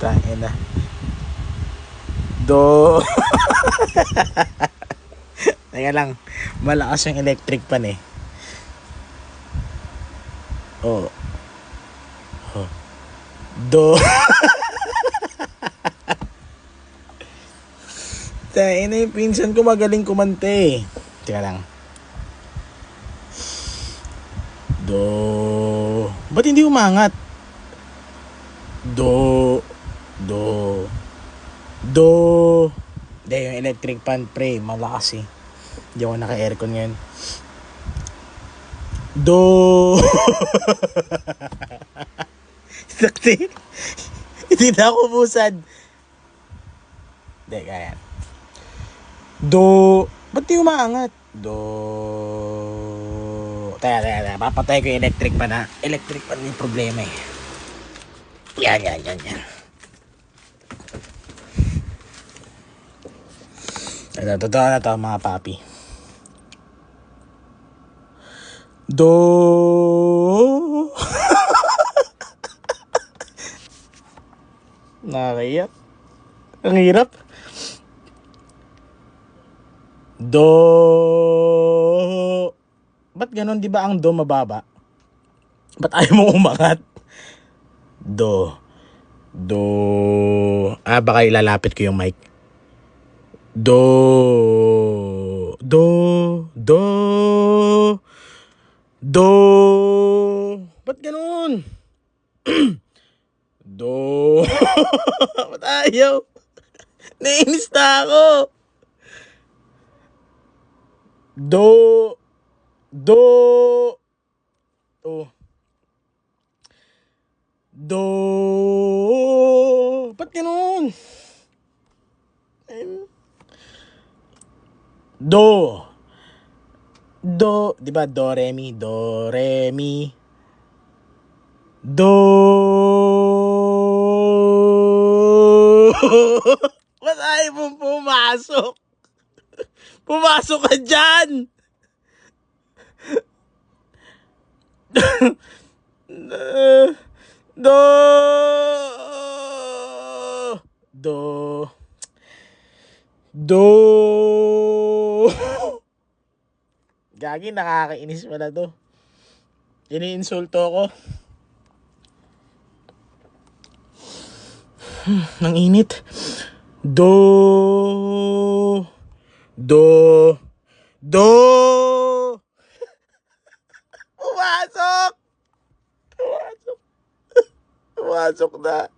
Tangin na. Do. Teka lang. Malakas yung electric pan eh. Oh. Oh. Do. Tangin na yung pinsan ko magaling kumante eh. Teka lang. Do. Ba't hindi umangat? Do. Do. Do. Hindi, yung electric fan pre, malakas eh. Hindi ako naka-aircon ngayon. Do. Sakti. Hindi na ako busad. Hindi, kaya. Do. Ba't di umaangat? Do. Teka. Papatay ko yung electric fan ha. Electric fan yung problema eh. Yan. Totoo na to mga papi. Do. Nakakaiyak. Ang hirap. Do. Ba't ganun? Di ba ang do mababa? Ba't ayaw mo umangat? Do. Do. Baka ilalapit ko yung mic. Do. Do. Do. Do. Ba't ganun? Do. Ba't ayaw? Nainis na ako. Do. Do. Oh. Do. Ba't ganun? Do. Do. Diba do, re, mi. Do, re, mi. Do. Ba't ayaw mong pumasok? Pumasok ka dyan! Do. Do. Do. Gagi, nakakainis pala to. Iniinsulto ko. Nang init. Do. Do. Do. Pumasok! Pumasok na.